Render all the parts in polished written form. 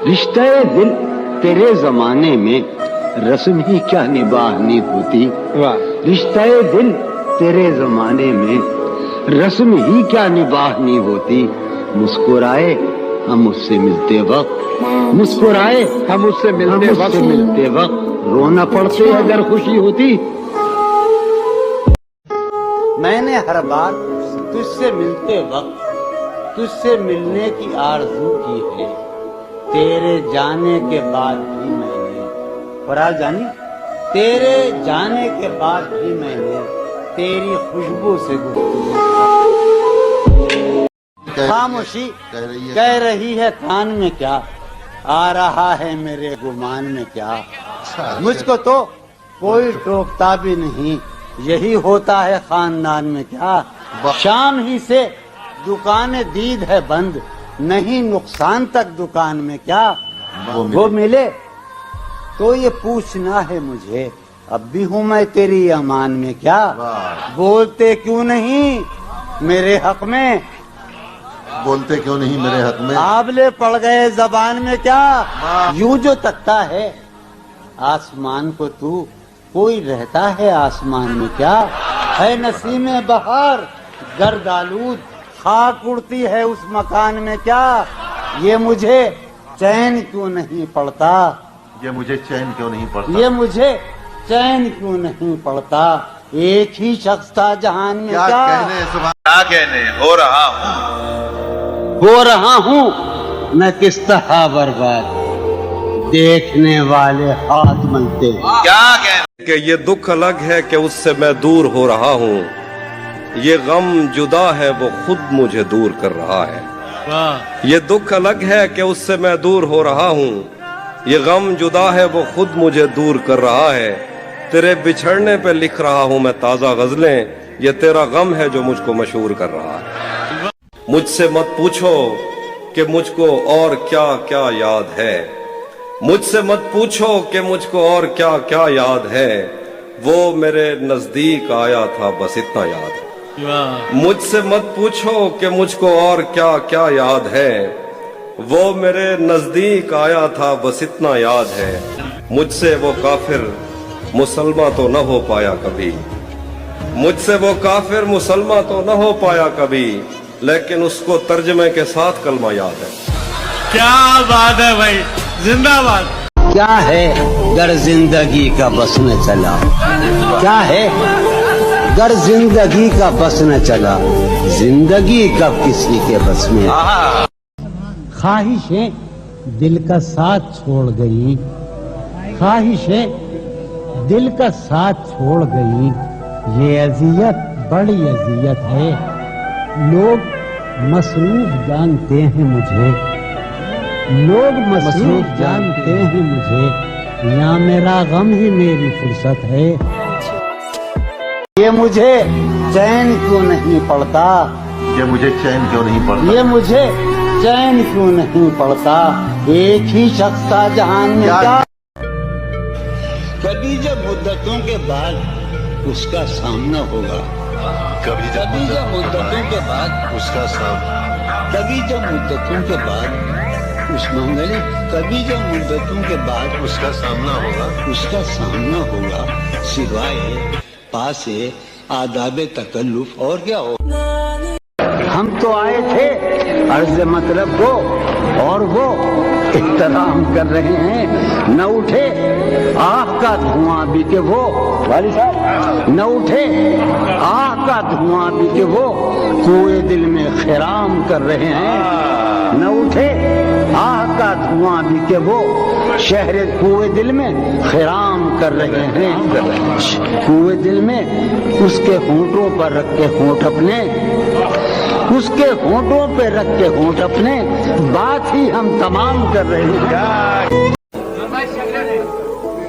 رشتہ دل تیرے زمانے میں رسم ہی کیا نباہنی ہوتی. رشتہ دل تیرے زمانے میں رسم ہی کیا نباہنی ہوتی. مسکرائے ہم اس سے ملتے وقت، مسکرائے ہم اس سے ملتے وقت رونا پڑتے اگر خوشی ہوتی. میں نے ہر بار تجھ سے ملتے وقت تجھ سے ملنے کی آرزو کی ہے. تیرے جانے کے بعد بھی میں نے فراز جانی، تیرے جانے کے بعد بھی میں نے تیری خوشبو سے گفتگو. خاموشی کہہ رہی ہے کان میں کیا، آ رہا ہے میرے گمان میں کیا. مجھ کو تو کوئی ٹوکتا بھی نہیں، یہی ہوتا ہے خاندان میں کیا. شام ہی سے دکانیں دید ہے بند، نہیں نقصان تک دکان میں کیا. وہ ملے تو یہ پوچھنا ہے مجھے، اب بھی ہوں میں تیری امان میں کیا. بولتے کیوں نہیں میرے حق میں، بولتے کیوں نہیں میرے حق میں. آبلے پڑ گئے زبان میں کیا. یوں جو تکتا ہے آسمان کو تو، کوئی رہتا ہے آسمان میں کیا. ہے نسیم بہار گرد آلود، خاک اڑتی ہے اس مکان میں کیا. یہ مجھے چین کیوں نہیں پڑتا، یہ مجھے چین کیوں نہیں پڑتا. یہ مجھے چین کیوں نہیں پڑتا. ایک ہی شخص تھا جہان میں کیا کیا. کیا کہنے ہو رہا ہوں میں کس طرح برباد، دیکھنے والے ہاتھ ملتے. کیا کہنے کہ یہ دکھ الگ ہے کہ اس سے میں دور ہو رہا ہوں، یہ غم جدا ہے وہ خود مجھے دور کر رہا ہے. یہ دکھ الگ ہے کہ اس سے میں دور ہو رہا ہوں، یہ غم جدا ہے وہ خود مجھے دور کر رہا ہے. تیرے بچھڑنے پہ لکھ رہا ہوں میں تازہ غزلیں، یہ تیرا غم ہے جو مجھ کو مشہور کر رہا ہے. مجھ سے مت پوچھو کہ مجھ کو اور کیا کیا یاد ہے، مجھ سے مت پوچھو کہ مجھ کو اور کیا کیا یاد ہے. وہ میرے نزدیک آیا تھا بس اتنا یاد ہے. مجھ سے مت پوچھو کہ مجھ کو اور کیا کیا یاد ہے، وہ میرے نزدیک آیا تھا بس اتنا یاد ہے. مجھ سے وہ کافر مسلمان تو نہ ہو پایا کبھی، مجھ سے وہ کافر مسلمان تو نہ ہو پایا کبھی، لیکن اس کو ترجمے کے ساتھ کلمہ یاد ہے. کیا بات ہے بھائی، زندہ باد. کیا ہے گر زندگی کا بس نہ چلا، کیا ہے گر زندگی کا بس نہ چلا، زندگی کب کسی کے بس میں. خواہشیں دل کا ساتھ چھوڑ گئی، خواہشیں دل کا ساتھ چھوڑ گئی. یہ اذیت بڑی اذیت ہے، لوگ مصروف جانتے ہیں مجھے، لوگ مصروف جانتے ہیں مجھے، یہاں میرا غم ہی میری فرصت ہے. یہ مجھے چین کیوں نہیں پڑتا، یہ مجھے چین کیوں نہیں پڑتا. یہ مجھے چین کیوں نہیں پڑتا. ایک ہی شخص تھا جہان میں کیا. کبھی جب مدتوں کے بعد اس کا سامنا ہوگا، کبھی کبھی جب مدتوں کے بعد اس کا سامنا، کبھی جب مدتوں کے بعد اس منگلی، کبھی جب مدتوں کے بعد اس کا سامنا ہوگا، اس کا سامنا ہوگا، سوائے پاس آداب تکلف اور کیا ہو. ہم تو آئے تھے عرض مطلب کو، اور وہ احترام کر رہے ہیں. نہ اٹھے آہ کا دھواں بھی کہ وہ، والی صاحب نہ اٹھے آہ کا دھواں بھی کہ وہ کوئے دل میں خرام کر رہے ہیں. نہ اٹھے آہ کا دھواں بھی کہ وہ شہر کوئے دل میں خرام کر رہے ہیں. کوئے دل میں اس کے ہونٹوں پر رکھ کے ہونٹ اپنے، اس کے ہونٹوں پہ رکھ کے ہونٹ اپنے، بات ہی ہم تمام کر رہے ہیں.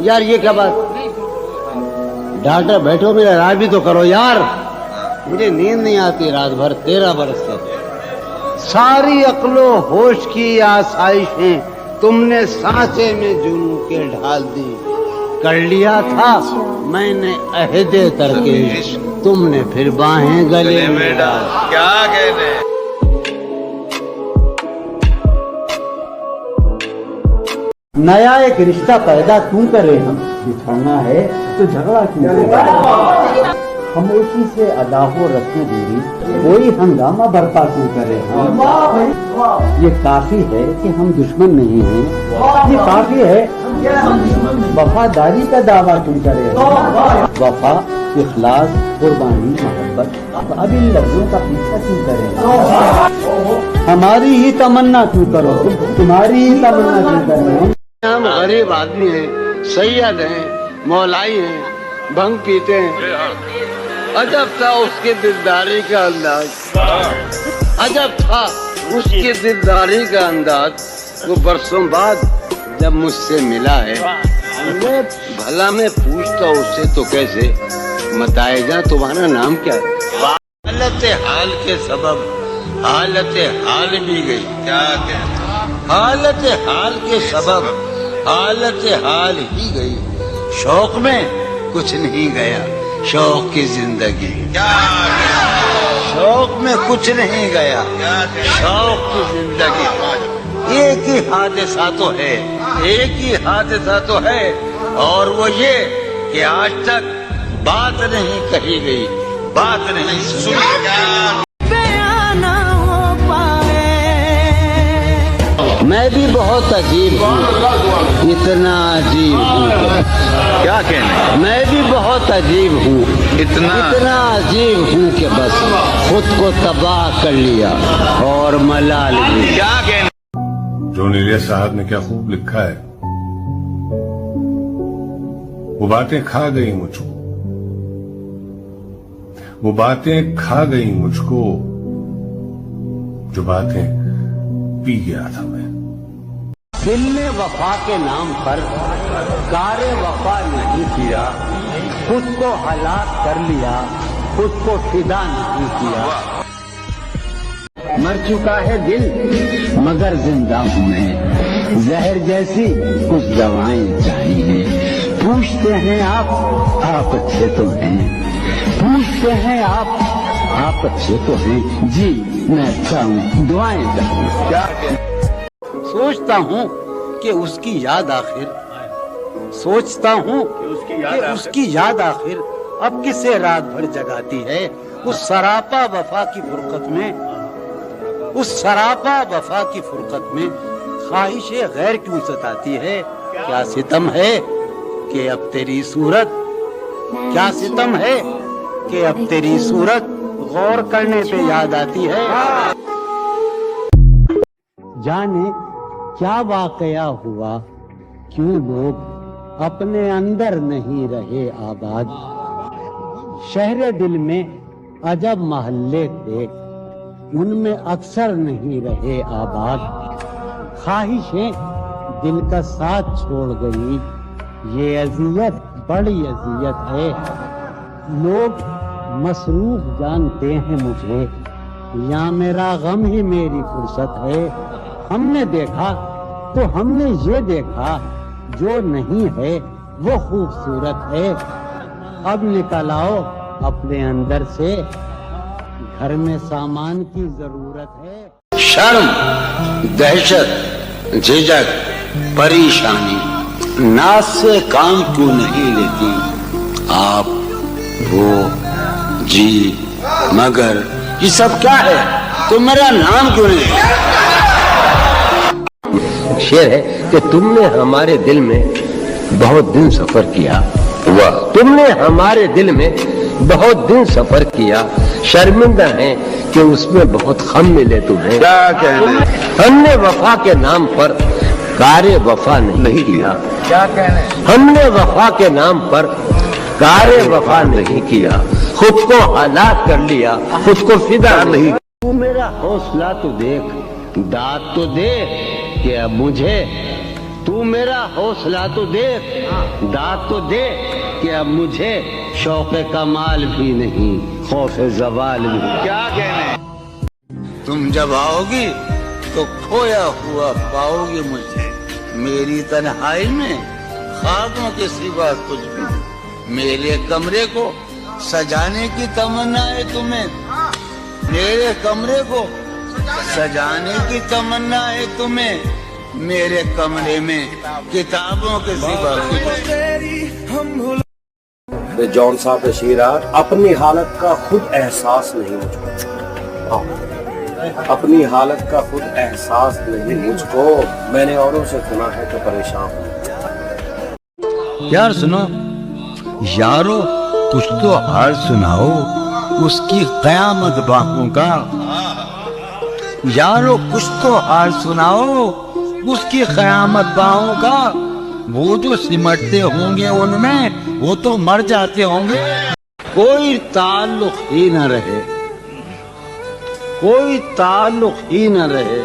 یار یہ کیا بات، ڈاکٹر بیٹھو میرا علاج بھی تو کرو یار. مجھے نیند نہیں آتی رات بھر 13 برس سے. ساری عقل و ہوش کی آسائشیں تم نے سانچے میں جنوں کے ڈھال دی. کر لیا تھا میں نے عہد ترکش، تم نے پھر باہیں گلے میں ڈال. کیا کہنے नया एक रिश्ता पैदा क्यों करें हम, बिछड़ना है तो झगड़ा क्यों करें, खामोशी से अदा हो रस्में दूरी, कोई हंगामा बर्पा क्यों करे हम। ये काफी है कि हम दुश्मन नहीं हैं, ये काफी है वफादारी का दावा क्यों करे हम। वफा, इखलास, कुर्बानी, मोहब्बत, अब इन लफ्जों का पीछा क्यों करें। हमारी ही तमन्ना क्यों करो, तुम्हारी ही तमन्ना क्यों करो। हम गरीब आदमी हैं, सैयद हैं, मौलाई हैं, भंग पीते हैं। अजब था उसकी दिलदारी का अंदाज, अजब था उसकी दिलदारी का अंदाज। वो बरसों बाद जब मुझसे मिला है, मैं भला मैं पूछता उससे तो कैसे, बताएगा तुम्हारा नाम क्या है। हालत हाल के सबब हालत हाल भी गई, क्या कहना, हालत हाल के सबब हालत हाल ही गई। शौक में कुछ नहीं गया, शौक की जिंदगी, शौक में कुछ नहीं गया, शौक की जिंदगी। एक ही हादसा तो है, एक ही हादसा तो है, और वो ये कि आज तक बात नहीं कही गई, बात नहीं सुनी। मैं भी बहुत अजीब हूँ, इतना अजीब हूँ, क्या कहना, मैं भी बहुत अजीब हूँ, इतना अजीब हूँ कि बस खुद को तबाह कर लिया और मलाल भी। क्या कहना। जॉन एलियस साहब ने क्या खूब लिखा है, वो बातें खा गई मुझको, वो बातें खा गई मुझको, जो बातें पी गया था मैं। दिल ने वफा के नाम पर कारे वफा नहीं किया, खुद को हलाक कर लिया, खुद को फिदा नहीं किया। मर चुका है दिल मगर जिंदा हूँ मैं, जहर जैसी कुछ दवाएं चाहिए। पूछते हैं आप अच्छे तो हैं, पूछते हैं आप अच्छे तो हैं जी, मैं अच्छा हूँ, दुआएं करूँ। क्या सोचता हूँ कि उसकी याद आखिर, सोचता हूँ कि उसकी याद आखिर अब किसे रात भर जगाती है। उस सरापा वफा की फुरकत में, उस सरापा वफा की फुरकत में ख्वाहिशे गैर क्यों सताती है। क्या सितम है कि अब तेरी सूरत, क्या सितम है कि अब तेरी सूरत गौर करने पे याद आती है। जाने क्या वाकया हुआ, क्यों लोग अपने अंदर नहीं रहे आबाद। शहर दिल में अजब मोहल्ले थे, उनमें अक्सर नहीं रहे आबाद। ख्वाहिशें दिल का साथ छोड़ गई, ये अजियत बड़ी अजियत है। लोग मसरूफ जानते हैं मुझे, या मेरा गम ही मेरी फुर्सत है। हमने देखा तो हमने ये देखा, जो नहीं है वो खूबसूरत है। अब निकल आओ अपने अंदर से, घर में सामान की जरूरत है। शर्म, दहशत, झिझक, परेशानी, नाज से काम क्यों नहीं लेती आप, वो, जी, मगर, ये सब क्या है, तो मेरा नाम क्यों नहीं। शेर है कि तुमने हमारे दिल में बहुत दिन सफर किया, तुमने हमारे दिल में बहुत दिन सफर किया। शर्मिंदा है कि उसमें बहुत गम मिले तुम्हें। क्या कहना, हमने वफा के नाम पर कारे वफा नहीं किया। क्या कहना, हमने वफा के नाम पर कारे वफा नहीं किया, खुद को हलाक कर लिया, खुद को फिदा नहीं। तू मेरा हौसला तो देख, दाद तो दे कि अब मुझे, तू मेरा हौसला तो देख, दाद तो दे कि अब मुझे शौक़े कमाल भी नहीं, खौफ़े ज़वाल भी। क्या कहना, तुम जब आओगी तो खोया हुआ पाओगे मुझे, मेरी तन्हाई में ख्वाबों के सिवा कुछ भी नहीं। मेरे कमरे को सजाने की तमन्ना है तुम्हें, मेरे कमरे को सजाने की तमन्ना है तुम्हें, मेरे कमरे में किताबों के सिवा जॉन साहब बशीरार अपनी हालत का खुद एहसास नहीं मुझको, अपनी हालत का खुद एहसास नहीं मुझको, मैंने औरों से सुना है तो परेशान हूँ। यार सुनो यारो, कुछ तो हाल सुनाओ उसकी कयामत बाहों का। यारो कुछ तो हाल सुनाओ उसकी कयामत बाहों का। वो जो सिमटते होंगे उनमें वो तो मर जाते होंगे। कोई ताल्लुक ही न रहे, कोई ताल्लुक ही न रहे,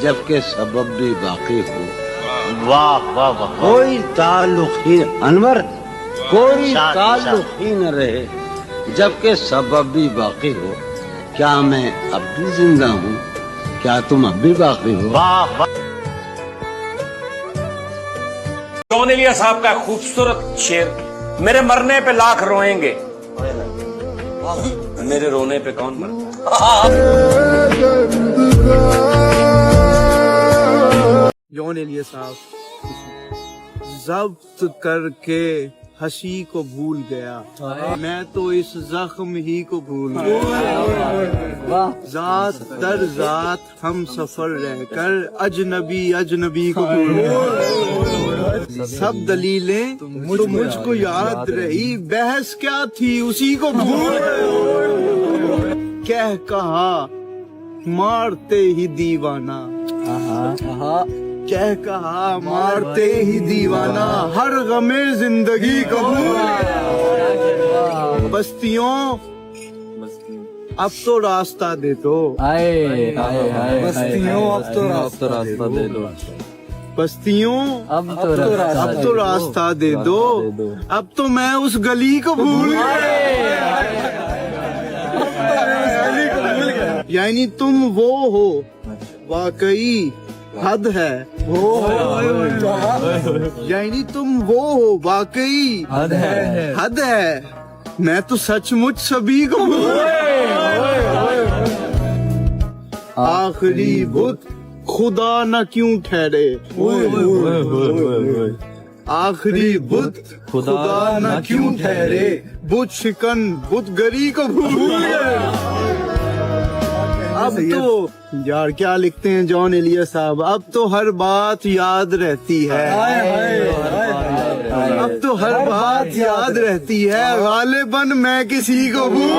जबकि सबब भी बाकी हो। वाह वाह वाह। कोई ताल्लुक ही अनवर, कोई ताल्लुक ही न रहे, जबकि सबब भी बाकी हो। क्या मैं अब भी जिंदा हूँ? क्या तुम अब भी बाकी हो? वाह वाह। जॉन एलिया साहब का खूबसूरत शेर, मेरे मरने पे लाख रोएंगे, मेरे रोने पे कौन मरता। जॉन एलिया साहब, जब्त करके हंसी को भूल गया, मैं तो इस जख्म ही को भूल गया। जात दर जात हम सफर रहकर अजनबी अजनबी को भूल गया। सब दलीलें तो मुझको याद रही, बहस क्या थी उसी को भूल गया। कह कहा मारते ही दीवाना, कह कहा मारते ही दीवाना, हर गमे जिंदगी को भूल गया। बस्तियों अब तो रास्ता दे दो, बस्तियों अब तो रास्ता दे दो, बस्तियों अब तो रास्ता दे दो। अब तो मैं उस गली को भूल गया। यानी तुम वो हो, वाकई हद है वो, यानी तुम वो हो, वाकई हद है। मैं तो सचमुच सभी को आखिरी बुत खुदा न क्यों ठहरे, आखिरी बुत खुदा न क्यों ठहरे, बुत शिकन बुत गरी को भूल गए। अब तो यार क्या लिखते हैं जॉन एलिया साहब, अब तो हर बात याद रहती है, अब तो हर बात याद रहती है, गालिबन मैं किसी को भूल